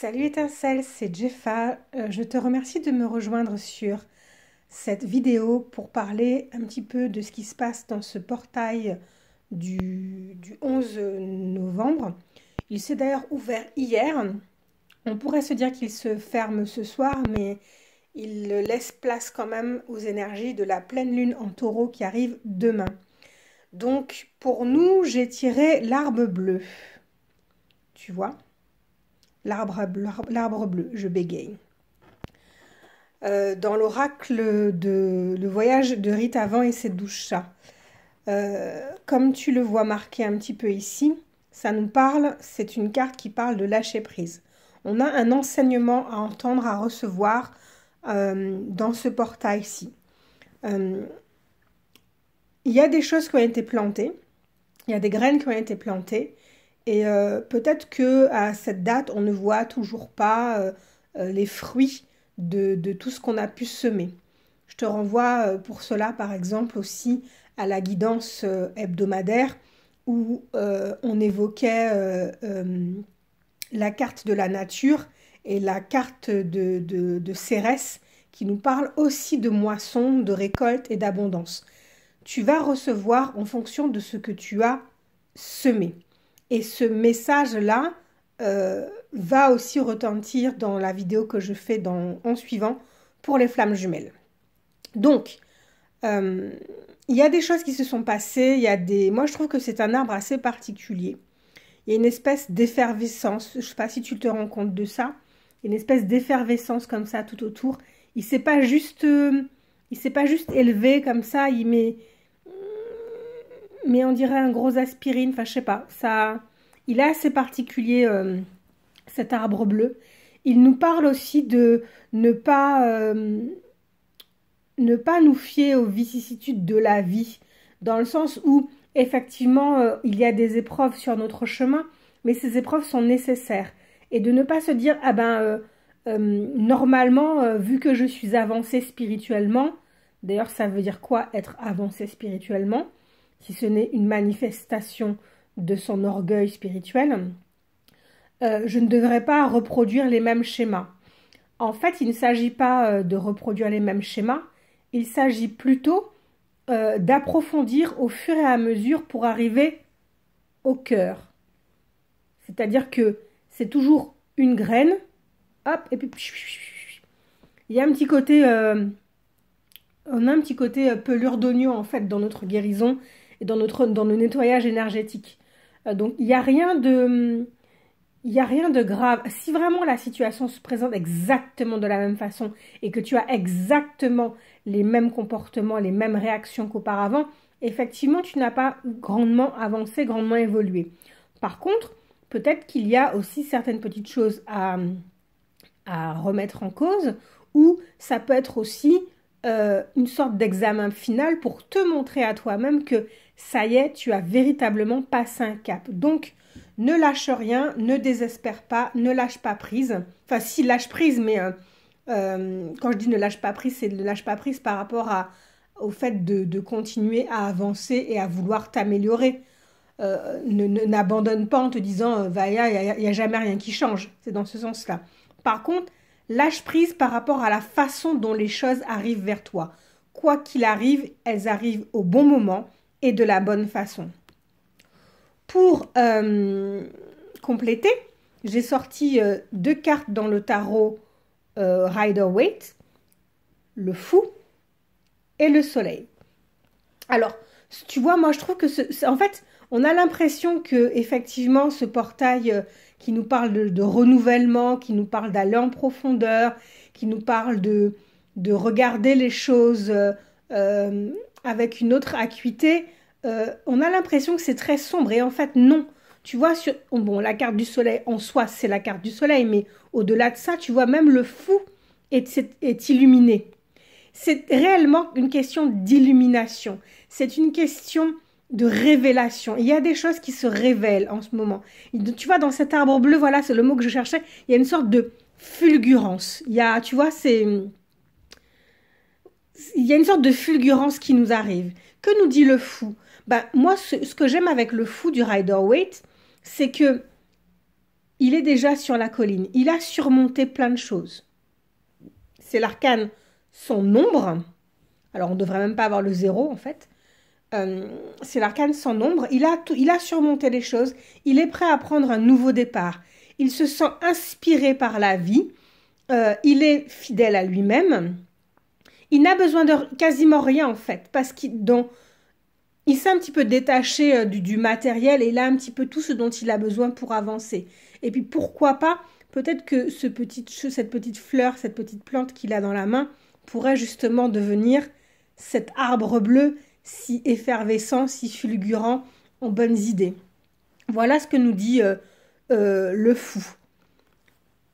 Salut Étincelle, c'est Jeffa. Je te remercie de me rejoindre sur cette vidéo pour parler un petit peu de ce qui se passe dans ce portail du 11 novembre. Il s'est d'ailleurs ouvert hier. On pourrait se dire qu'il se ferme ce soir, mais il laisse place quand même aux énergies de la pleine lune en taureau qui arrive demain. Donc pour nous, j'ai tiré l'arbre bleu. Tu vois? L'arbre bleu, je bégaye. Dans l'oracle de Le voyage de Rite Avant et ses 12 chats. Comme tu le vois marqué un petit peu ici, ça nous parle, c'est une carte qui parle de lâcher prise. On a un enseignement à entendre, à recevoir dans ce portail-ci. Il y a des choses qui ont été plantées, il y a des graines qui ont été plantées, et peut-être que à cette date, on ne voit toujours pas les fruits de tout ce qu'on a pu semer. Je te renvoie pour cela, par exemple, aussi à la guidance hebdomadaire où on évoquait la carte de la nature et la carte de Cérès qui nous parle aussi de moisson, de récolte et d'abondance. Tu vas recevoir en fonction de ce que tu as semé. Et ce message-là va aussi retentir dans la vidéo que je fais en suivant pour les flammes jumelles. Donc, il y a des choses qui se sont passées. Moi, je trouve que c'est un arbre assez particulier. Il y a une espèce d'effervescence. Je ne sais pas si tu te rends compte de ça. Il y a une espèce d'effervescence comme ça tout autour. Il ne s'est pas juste élevé comme ça. Mais on dirait un gros aspirine, enfin je sais pas, ça, il est assez particulier cet arbre bleu. Il nous parle aussi de ne pas nous fier aux vicissitudes de la vie, dans le sens où effectivement il y a des épreuves sur notre chemin, mais ces épreuves sont nécessaires. Et de ne pas se dire, ah ben normalement, vu que je suis avancée spirituellement, d'ailleurs ça veut dire quoi être avancée spirituellement? Si ce n'est une manifestation de son orgueil spirituel, je ne devrais pas reproduire les mêmes schémas. En fait, il ne s'agit pas de reproduire les mêmes schémas, il s'agit plutôt d'approfondir au fur et à mesure pour arriver au cœur. C'est-à-dire que c'est toujours une graine, hop, et puis il y a un petit côté, on a un petit côté pelure d'oignon en fait dans notre guérison et dans le nettoyage énergétique. Donc il n'y a rien de grave. Si vraiment la situation se présente exactement de la même façon et que tu as exactement les mêmes comportements, les mêmes réactions qu'auparavant, effectivement tu n'as pas grandement avancé, grandement évolué. Par contre, peut-être qu'il y a aussi certaines petites choses à remettre en cause, ou ça peut être aussi une sorte d'examen final pour te montrer à toi-même que ça y est, tu as véritablement passé un cap. Donc, ne lâche rien, ne désespère pas, ne lâche pas prise. Enfin, si, lâche prise, mais quand je dis ne lâche pas prise, c'est ne lâche pas prise par rapport au fait de continuer à avancer et à vouloir t'améliorer. N'abandonne pas en te disant, il n'y a jamais rien qui change. C'est dans ce sens-là. Par contre, lâche prise par rapport à la façon dont les choses arrivent vers toi. Quoi qu'il arrive, elles arrivent au bon moment et de la bonne façon. Pour compléter, j'ai sorti 2 cartes dans le tarot Rider-Waite, le fou et le soleil. Alors, tu vois, moi je trouve que en fait, on a l'impression que effectivement ce portail qui nous parle de renouvellement, qui nous parle d'aller en profondeur, qui nous parle de regarder les choses avec une autre acuité, on a l'impression que c'est très sombre. Et en fait, non. Tu vois, bon, la carte du soleil en soi, c'est la carte du soleil, mais au-delà de ça, tu vois, même le fou est illuminé. C'est réellement une question d'illumination. C'est une question de révélation. Il y a des choses qui se révèlent en ce moment. Tu vois, dans cet arbre bleu, voilà, c'est le mot que je cherchais, il y a une sorte de fulgurance. Il y a, tu vois, il y a une sorte de fulgurance qui nous arrive. Que nous dit le fou? Ben, moi, ce que j'aime avec le fou du Rider-Waite, c'est que il est déjà sur la colline. Il a surmonté plein de choses. C'est l'arcane son nombre. Alors, on ne devrait même pas avoir le 0, en fait. C'est l'arcane sans nombre. Il a surmonté les choses. Il est prêt à prendre un nouveau départ. Il se sent inspiré par la vie. Il est fidèle à lui-même. Il n'a besoin de quasiment rien, en fait, parce qu'il s'est un petit peu détaché du matériel et il a un petit peu tout ce dont il a besoin pour avancer. Et puis, pourquoi pas, peut-être que cette petite fleur, cette petite plante qu'il a dans la main pourrait justement devenir cet arbre bleu si effervescent, si fulgurant, en bonnes idées. Voilà ce que nous dit le fou.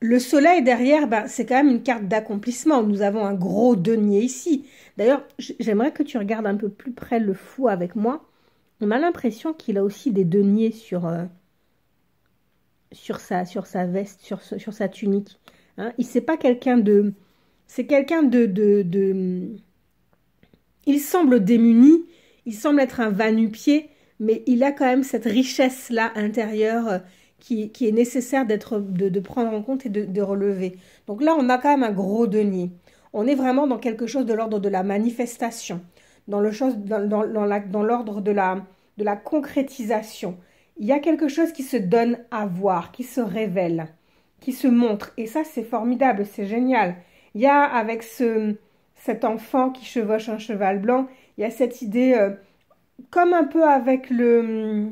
Le soleil derrière, ben, c'est quand même une carte d'accomplissement. Nous avons un gros denier ici. D'ailleurs, j'aimerais que tu regardes un peu plus près le fou avec moi. On a l'impression qu'il a aussi des deniers sur sa veste, sur sa tunique. Hein. C'est pas quelqu'un de... C'est quelqu'un il semble démuni, il semble être un va-nu-pied, mais il a quand même cette richesse-là intérieure qui est nécessaire de prendre en compte et de relever. Donc là, on a quand même un gros denier. On est vraiment dans quelque chose de l'ordre de la manifestation, dans l'ordre de la concrétisation. Il y a quelque chose qui se donne à voir, qui se révèle, qui se montre. Et ça, c'est formidable, c'est génial. Il y a avec cet enfant qui chevauche un cheval blanc, il y a cette idée, comme un peu avec le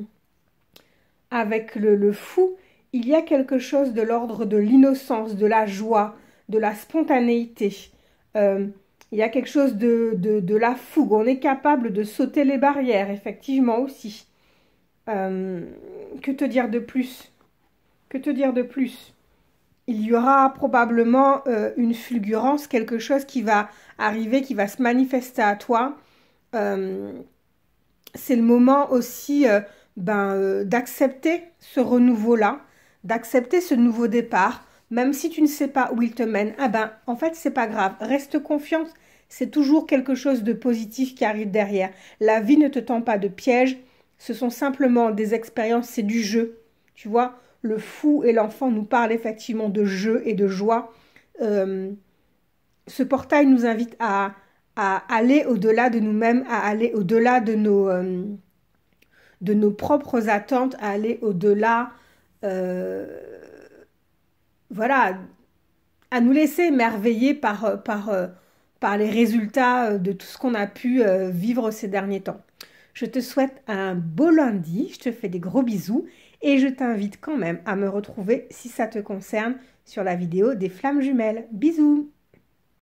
fou, il y a quelque chose de l'ordre de l'innocence, de la joie, de la spontanéité. Il y a quelque chose de la fougue. On est capable de sauter les barrières, effectivement aussi. Que te dire de plus? Que te dire de plus? Il y aura probablement une fulgurance, quelque chose qui va arriver, qui va se manifester à toi. C'est le moment aussi d'accepter ce renouveau-là, d'accepter ce nouveau départ, même si tu ne sais pas où il te mène. Ah ben, en fait, c'est pas grave. Reste confiante. C'est toujours quelque chose de positif qui arrive derrière. La vie ne te tend pas de piège. Ce sont simplement des expériences, c'est du jeu. Tu vois, le fou et l'enfant nous parlent effectivement de jeu et de joie. Ce portail nous invite à aller au-delà de nous-mêmes, à aller au-delà de nos propres attentes, à aller au-delà, voilà, à nous laisser émerveiller par les résultats de tout ce qu'on a pu vivre ces derniers temps. Je te souhaite un beau lundi, je te fais des gros bisous et je t'invite quand même à me retrouver si ça te concerne sur la vidéo des flammes jumelles. Bisous!